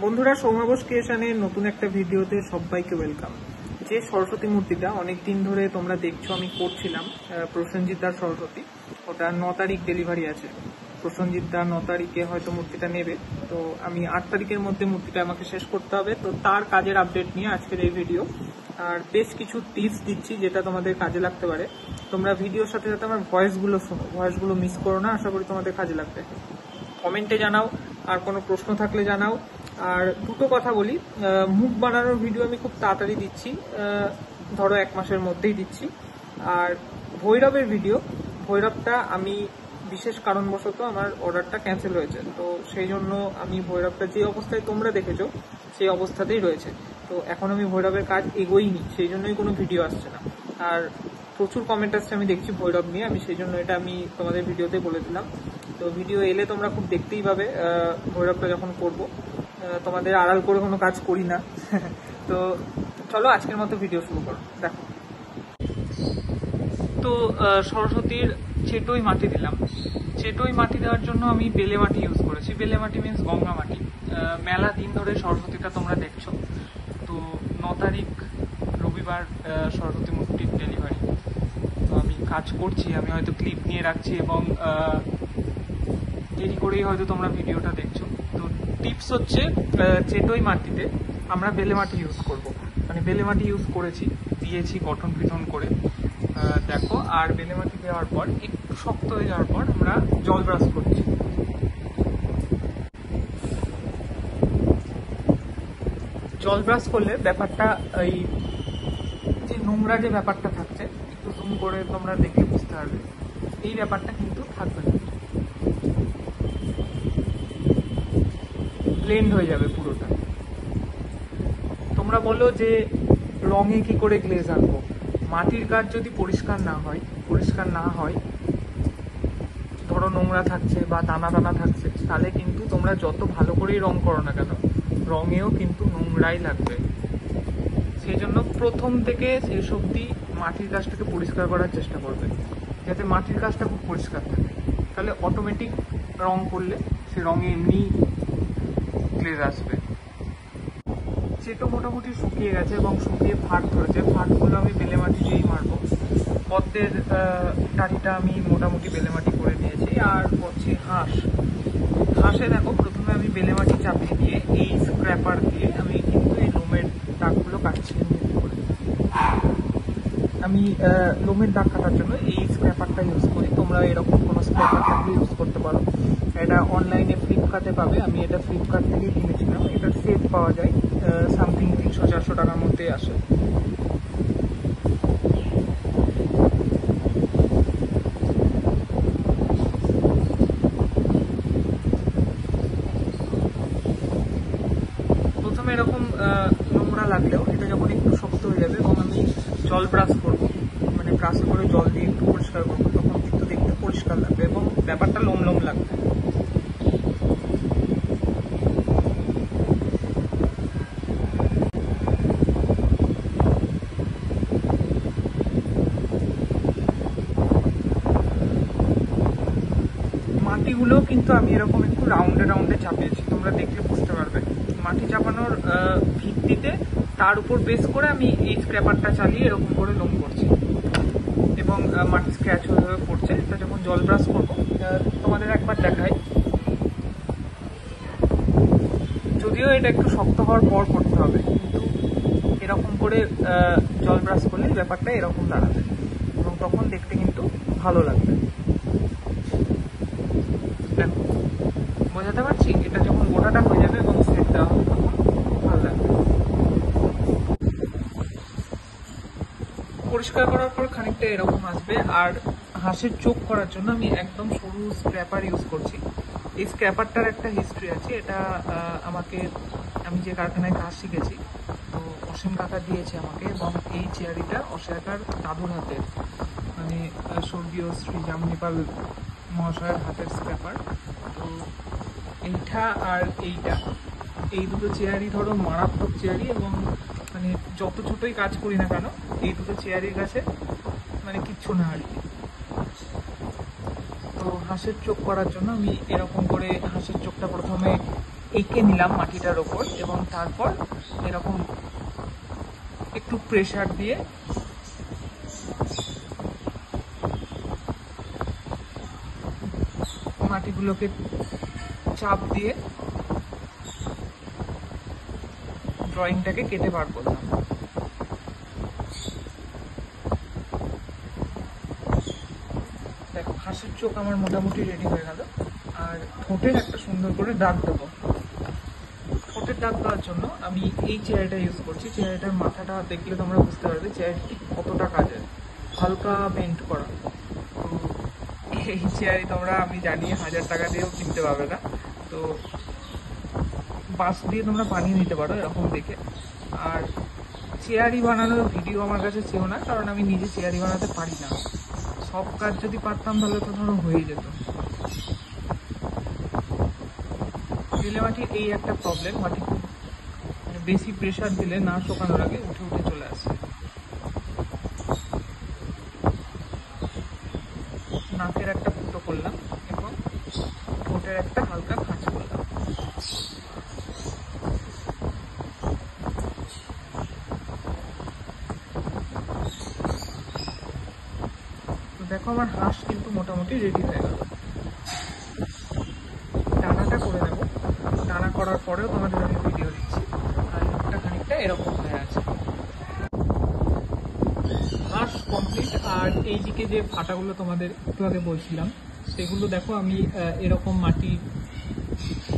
বন্ধুরা, সৌম্যবোস ক্রিয়েশনের নতুন একটা ভিডিওতে সবাইকে ওয়েলকাম। যে সরস্বতী মূর্তিটা অনেকদিন ধরে তোমরা দেখছো আমি করছিলাম, প্রসেনজিৎদার সরস্বতী, ওটা 9 তারিখ ডেলিভারি আছে। প্রসেনজিৎদা 9 তারিখে হয়তো মূর্তিটা নেবে, তো আমি 8 তারিখের মধ্যে মূর্তিটা আমাকে শেষ করতে হবে। তো তার কাজের আপডেট নিয়ে আজকের এই ভিডিও। আর বেশ কিছু টিপস দিচ্ছি যেটা তোমাদের কাজে লাগতে পারে। তোমরা ভিডিওর সাথে সাথে আমার ভয়েসগুলো শোনো, ভয়েসগুলো মিস করো না, আশা করি তোমাদের কাজে লাগবে। কমেন্টে জানাও, আর কোনো প্রশ্ন থাকলে জানাও। আর দুটো কথা বলি, মুখ বানানোর ভিডিও আমি খুব তাড়াতাড়ি দিচ্ছি, ধরো 1 মাসের মধ্যেই দিচ্ছি। আর ভৈরবের ভিডিও, ভৈরবটা আমি বিশেষ কারণবশত আমার অর্ডারটা ক্যান্সেল হয়েছে, তো সেই জন্য আমি ভৈরবটা যে অবস্থায় তোমরা দেখেছো সেই অবস্থাতেই রয়েছে। তো এখন আমি ভৈরবের কাজ এগোইনি, সেই জন্যই কোনো ভিডিও আসছে না। আর প্রচুর কমেন্ট আসছে আমি দেখছি ভৈরব নিয়ে, আমি সেই জন্য এটা আমি তোমাদের ভিডিওতে বলে দিলাম। তো ভিডিও এলে তোমরা খুব দেখতেই পাবে ভৈরবটা যখন করব। তোমাদের আড়াল করে কোনো কাজ করি না। তো চলো আজকের মতো ভিডিও শুরু করো। দেখো, তো সরস্বতীর চেটোই মাটি দিলাম। চেটোই মাটি দেওয়ার জন্য আমি বেলে মাটি ইউজ করেছি। বেলে মাটি মিন্স গঙ্গা মাটি। মেলা দিন ধরে সরস্বতীটা তোমরা দেখছো। তো 9 তারিখ রবিবার সরস্বতী মূর্তির ডেলিভারি। তো আমি কাজ করছি, আমি হয়তো ক্লিপ নিয়ে রাখছি এবং দেরি করেই হয়তো তোমরা ভিডিওটা দেখছো। তো টিপস হচ্ছে, চেটোই মাটিতে আমরা বেলে মাটি ইউজ করব, মানে বেলে মাটি ইউজ করেছি, দিয়েছি গঠন বিধন করে। দেখো, আর বেলে মাটি দেওয়ার পর একটু শক্ত হয়ে যাওয়ার পর আমরা জল ব্রাশ করছি। জল ব্রাশ করলে ব্যাপারটা, এই যে নোংরা যে ব্যাপারটা থাকছে, একটু জুম করে তোমরা দেখে বুঝতে পারবে, এই ব্যাপারটা কিন্তু থাকবে না, ব্লেন্ড হয়ে যাবে পুরোটা। তোমরা বলো যে রঙে কি করে গ্লেজ আনবো? মাটির কাজ যদি পরিষ্কার না হয়, ধরো নোংরা থাকছে বা দানা দানা থাকছে, তাহলে কিন্তু তোমরা যত ভালো করেই রং করো না কেন, রঙেও কিন্তু নোংরাই লাগবে। সেই জন্য প্রথম থেকে শেষ অবধি মাটির কাজটাকে পরিষ্কার করার চেষ্টা করবে, যাতে মাটির কাজটা খুব পরিষ্কার থাকে। তাহলে অটোমেটিক রং করলে সে রঙে এমনি গ্লেজ আসবে। চেটো মোটামুটি শুকিয়ে গেছে এবং শুকিয়ে ফাট ধরেছে। ফাটগুলো আমি বেলে মাটি দিয়েই মারবো। পদ্মের টাটিটা আমি মোটামুটি বেলে মাটি করে নিয়েছি। আর হচ্ছে হাঁসে দেখো, প্রথমে আমি বেলে মাটি চাপিয়ে দিয়ে এই স্ক্র্যাপার দিয়ে আমি কিন্তু এই লোমের দাগগুলো কাটছি। আমি লোমের দাগ কাটার জন্য এই স্ক্র্যাপারটা ইউজ করি। তোমরা এরকম কোনো স্ক্র্যাপার থাকলে ইউজ করতে পারো। এটা অনলাইনে ফ্লিপকার্টে পাবে, আমি এটা ফ্লিপকার্ট থেকেই কিনেছিলাম। এটার সেট পাওয়া যায়, সামথিং 300-400 টাকার মধ্যে আসে। প্রথমে এরকম নোংরা লাগলেও এটা যখন একটু শক্ত হয়ে যাবে এবং আমি জল ব্রাশ করবো, মানে ব্রাশে করে জল দিয়ে একটু পরিষ্কার করবো, তখন কিন্তু দেখতে পরিষ্কার লাগবে এবং ব্যাপারটা লোম লাগবে। মাটিগুলো কিন্তু আমি এরকম একটু রাউন্ডে চাপিয়েছি, তোমরা দেখলে বুঝতে পারবে। মাটি চাপানোর ভিত্তিতে তার উপর বেস করে আমি এই স্ক্র্যাপারটা চালিয়ে এরকম করে লোম করছি এবং মাটি স্ক্র্যাচ হয়ে পড়ছে। এটা যখন জল ব্রাশ করবো তোমাদের একবার দেখাই। যদিও এটা একটু শক্ত হওয়ার পর করতে হবে, কিন্তু এরকম করে জল ব্রাশ করলে ব্যাপারটা এরকম দাঁড়াবে এবং তখন দেখতে কিন্তু ভালো লাগবে। দেখো, বোঝাতে পারছি? এটা যখন গোটাটা হয়ে যাবে এবং সেট দেওয়া হবে তখন খুব ভালো লাগবে। পরিষ্কার করার পর খানিকটা এরকম আসবে। আর হাঁসের চোখ করার জন্য আমি একদম সরু স্ক্র্যাপার ইউজ করছি। এই স্ক্র্যাপারটার একটা হিস্ট্রি আছে। এটা আমি যে কারখানায় কাজ শিখেছি, তো অসীম কাকা দিয়েছে আমাকে, এবং এই চেয়ারিটা অসীমাকার দাদুর হাতের, মানে স্বর্গীয় শ্রী জামনিপাল মহাশয়ের হাতের স্ক্র্যাপার। তো এইটা আর এই দুটো চেয়ারই ধরো মারাত্মক চেয়ারই, এবং মানে যত ছোটই কাজ করি না কেন এই দুটো চেয়ারের কাছে মানে কিচ্ছু না আর কি। তো হাঁসের চোখ করার জন্য আমি এরকম করে হাঁসের চোখটা প্রথমে এঁকে নিলাম মাটিটার ওপর, এবং তারপর এরকম একটু প্রেসার দিয়ে মাটিগুলোকে চাপ দিয়ে ড্রয়িংটাকে কেটে বার করলাম। দেখো হাসির চোখ আমার মোটামুটি রেডি হয়ে গেল। আর ঠোঁটের একটা সুন্দর করে দাগ দেবো। ঠোঁটের দাগ দেওয়ার জন্য আমি এই চেয়ারটা ইউজ করছি। চেয়ারটার মাথাটা দেখলে তোমরা বুঝতে পারবে চেয়ারটি কতটা কাজের, হালকা বেন্ড করা। তো এই চেয়ারই তোমরা, আমি জানি 1000 টাকা দিয়েও কিনতে পারবে না। তো বাঁশ দিয়ে তোমরা বানিয়ে নিতে পারো এরকম দেখে। আর চেয়ারই বানানোর ভিডিও আমার কাছে চেয়েও না, কারণ আমি নিজে চেয়ারই বানাতে পারি না। সব কাজ যদি পারতাম তাহলে তো ধরো হয়ে যেত। বেলে মাটির এই একটা প্রবলেম, মাটি খুব বেশি প্রেসার দিলে না শুকানোর আগে উঠে উঠে চলে আসে। নাকের একটা ফুটো করলাম এবং ঠোঁটের একটা হালকা খাঁচ করলাম। তো দেখো আমার হাঁস কিন্তু মোটামুটি রেডি হয়ে গেল। ডানাটা করে নেব, ডানা করার পরেও তোমাদের আমি ভিডিও দিচ্ছি। আর একটা খানিকটা এরকম হয়ে আছে। হাঁস কমপ্লিট। আর এই দিকে যে ফাটাগুলো তোমাদের একটু আগে বলছিলাম, সেগুলো দেখো আমি এরকম মাটি,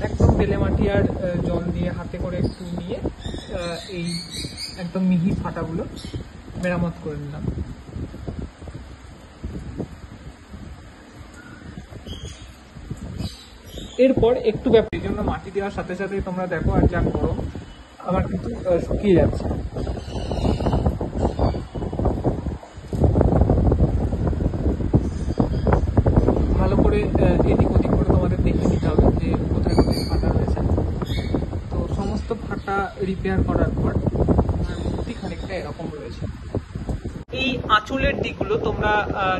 একদম বেলে মাটি আর জল দিয়ে হাতে করে একটু নিয়ে এই একদম মিহি ফাটাগুলো মেরামত করে নিলাম। এরপর একটু ব্যাপারের জন্য মাটি দেওয়ার সাথে সাথে তোমরা দেখো আর যা গরম আমার কিন্তু শুকিয়ে যাচ্ছে। ভালো করে এদিক ওদিক করে তোমাদের দেখে নিতে হবে যে কোথায় কোথায় ফাটা রয়েছে। তো সমস্ত ফাটা রিপেয়ার করার পর মূর্তি খানিকটা এরকম রয়েছে। এই আঁচলের দিকগুলো তোমরা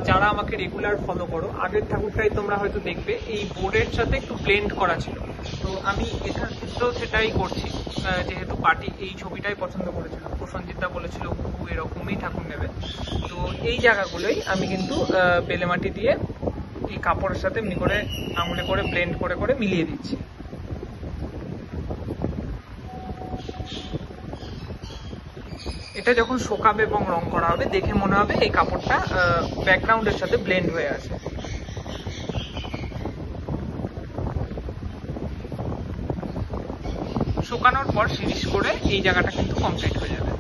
যারা আমাকে রেগুলার ফলো করো, আগের ঠাকুরটাই তোমরা হয়তো দেখবে এই বোর্ডের সাথে একটু ব্লেন্ড করা ছিল। তো আমি এটার ক্ষেত্রেও সেটাই করছি, যেহেতু পার্টি এই ছবিটাই পছন্দ করেছিল, প্রসেনজিৎদা বলেছিল খুব এরকমই ঠাকুর নেবে। তো এই জায়গাগুলোই আমি কিন্তু বেলে মাটি দিয়ে এই কাপড়ের সাথে এমনি করে আঙুলে করে ব্লেন্ড করে করে মিলিয়ে দিচ্ছি। এটা যখন শোকাবে এবং রং করা হবে দেখে মনে হবে এই কাপড়টা ব্যাকগ্রাউন্ডের সাথে ব্লেন্ড হয়ে আছে। শুকানোর পর ফিনিশ করে এই জায়গাটা কিন্তু কমপ্লিট হয়ে যাবে।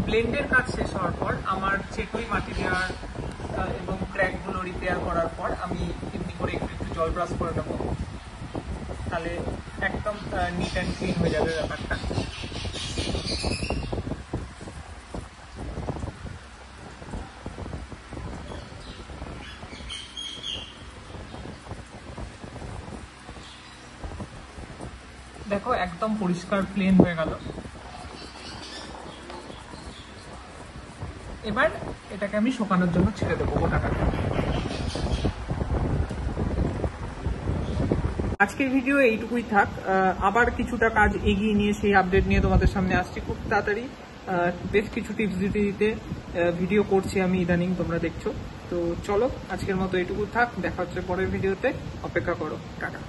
ব্লেন্ডের কাজ শেষ হওয়ার পর আমার চেকই মাটি দেওয়ার এবং ক্র্যাকগুলো রিপেয়ার করার পর আমি এমনি করে একটু একটু জল ব্রাশ করে নেবো, তাহলে একদম নিট অ্যান্ড ক্লিন হয়ে যাবে ব্যাপারটা। দেখো একদম পরিষ্কার প্লেন হয়ে গেল। এবার এটাকে আমি শুকানোর জন্য ছেড়ে দেবো গোটাটাকে। আজকের ভিডিও এইটুকুই থাক। আবার কিছুটা কাজ এগিয়ে নিয়ে সেই আপডেট নিয়ে তোমাদের সামনে আসছি খুব তাড়াতাড়ি। বেশ কিছু টিপস দিতে দিতে ভিডিও করছি আমি ইদানিং, তোমরা দেখছো। তো চলো আজকের মতো এইটুকু থাক, দেখা হচ্ছে পরের ভিডিওতে, অপেক্ষা করো, টাটা।